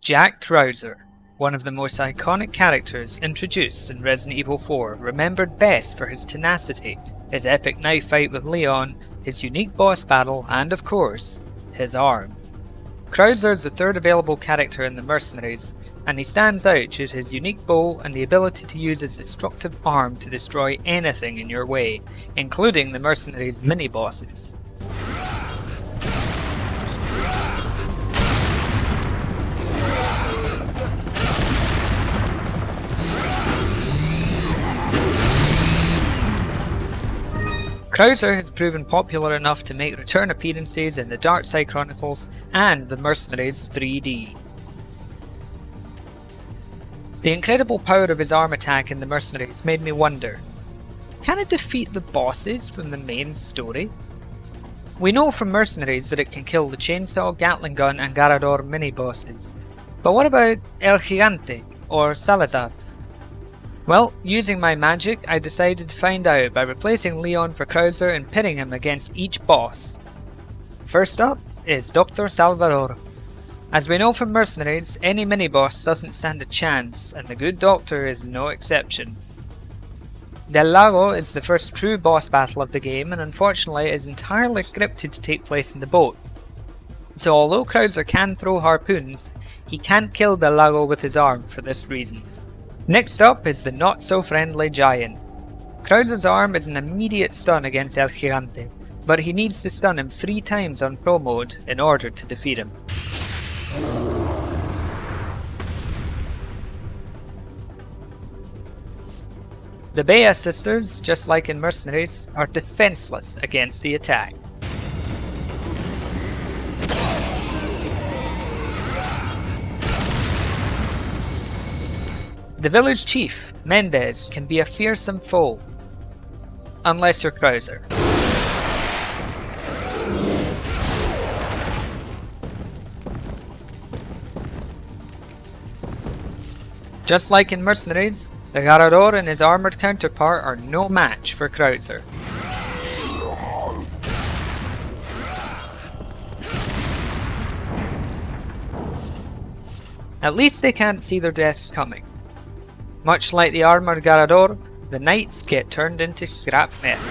Jack Krauser, one of the most iconic characters introduced in Resident Evil 4, remembered best for his tenacity, his epic knife fight with Leon, his unique boss battle, and of course, his arm. Krauser is the third available character in the Mercenaries, and he stands out due to his unique bow and the ability to use his destructive arm to destroy anything in your way, including the Mercenaries' mini-bosses. Krauser has proven popular enough to make return appearances in the Dark Side Chronicles and the Mercenaries 3D. The incredible power of his arm attack in the Mercenaries made me wonder, can it defeat the bosses from the main story? We know from Mercenaries that it can kill the Chainsaw, Gatling Gun and Garrador mini-bosses, but what about El Gigante or Salazar? Well, using my magic, I decided to find out by replacing Leon for Krauser and pitting him against each boss. First up is Dr. Salvador. As we know from Mercenaries, any mini-boss doesn't stand a chance, and the good doctor is no exception. Del Lago is the first true boss battle of the game and unfortunately is entirely scripted to take place in the boat. So although Krauser can throw harpoons, he can't kill Del Lago with his arm for this reason. Next up is the not-so-friendly Giant. Krauser's arm is an immediate stun against El Gigante, but he needs to stun him 3 times on Pro Mode in order to defeat him. The Bea sisters, just like in Mercenaries, are defenseless against the attack. The village chief, Mendez, can be a fearsome foe, unless you're Krauser. Just like in Mercenaries, the Garrador and his armoured counterpart are no match for Krauser. At least they can't see their deaths coming. Much like the armoured Garrador, the knights get turned into scrap metal.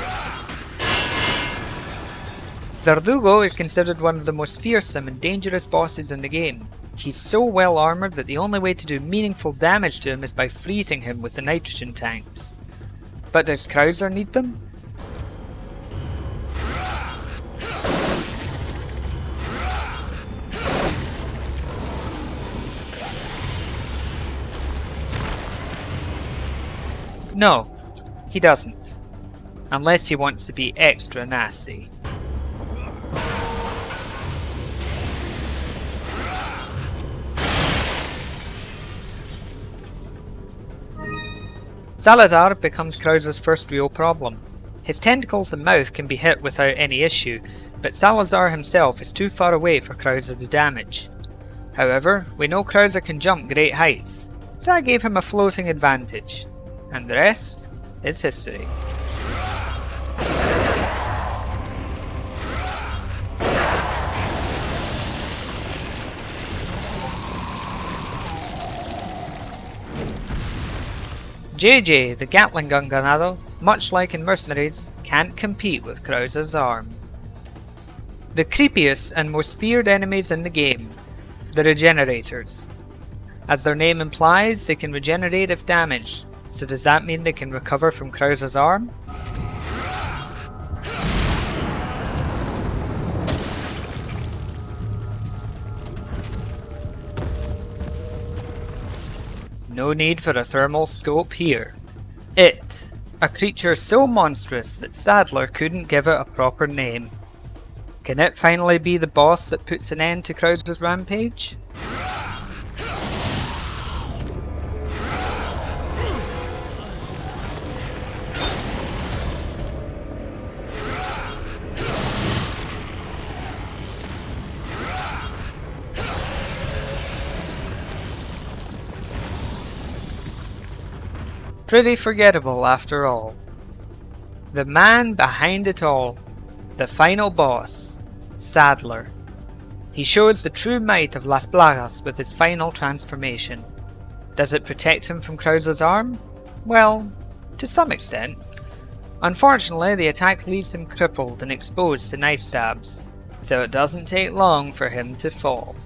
Verdugo is considered one of the most fearsome and dangerous bosses in the game. He's so well armoured that the only way to do meaningful damage to him is by freezing him with the nitrogen tanks. But does Krauser need them? No, he doesn't. Unless he wants to be extra nasty. Salazar becomes Krauser's first real problem. His tentacles and mouth can be hit without any issue, but Salazar himself is too far away for Krauser to damage. However, we know Krauser can jump great heights, so I gave him a floating advantage. And the rest is history. JJ, the Gatling Gun Ganado, much like in Mercenaries, can't compete with Krauser's arm. The creepiest and most feared enemies in the game, the Regenerators. As their name implies, they can regenerate if damaged. So does that mean they can recover from Krauser's arm? No need for a thermal scope here. It, a creature so monstrous that Sadler couldn't give it a proper name. Can it finally be the boss that puts an end to Krauser's rampage? Pretty forgettable after all. The man behind it all, the final boss, Sadler. He shows the true might of Las Plagas with his final transformation. Does it protect him from Krauser's arm? Well, to some extent. Unfortunately, the attack leaves him crippled and exposed to knife stabs, so it doesn't take long for him to fall.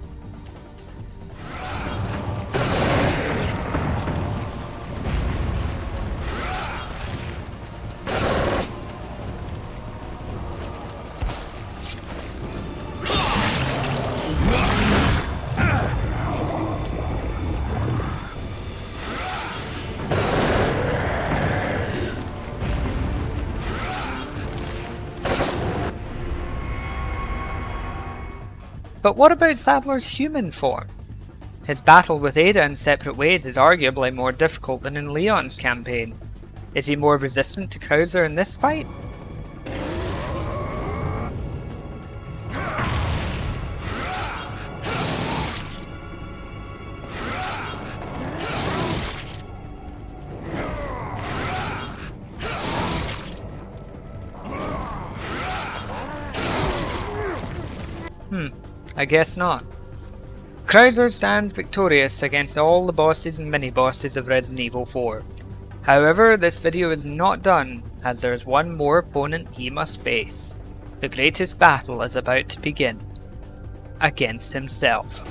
But what about Sadler's human form? His battle with Ada in separate ways is arguably more difficult than in Leon's campaign. Is he more resistant to Krauser in this fight? I guess not. Krauser stands victorious against all the bosses and mini-bosses of Resident Evil 4. However, this video is not done, as there is one more opponent he must face. The greatest battle is about to begin. Against himself.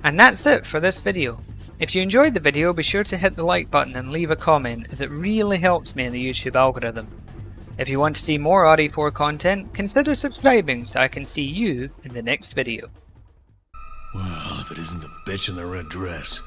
And that's it for this video. If you enjoyed the video, be sure to hit the like button and leave a comment, as it really helps me in the YouTube algorithm. If you want to see more RE4 content, consider subscribing so I can see you in the next video. Well, if it isn't the bitch in the red dress.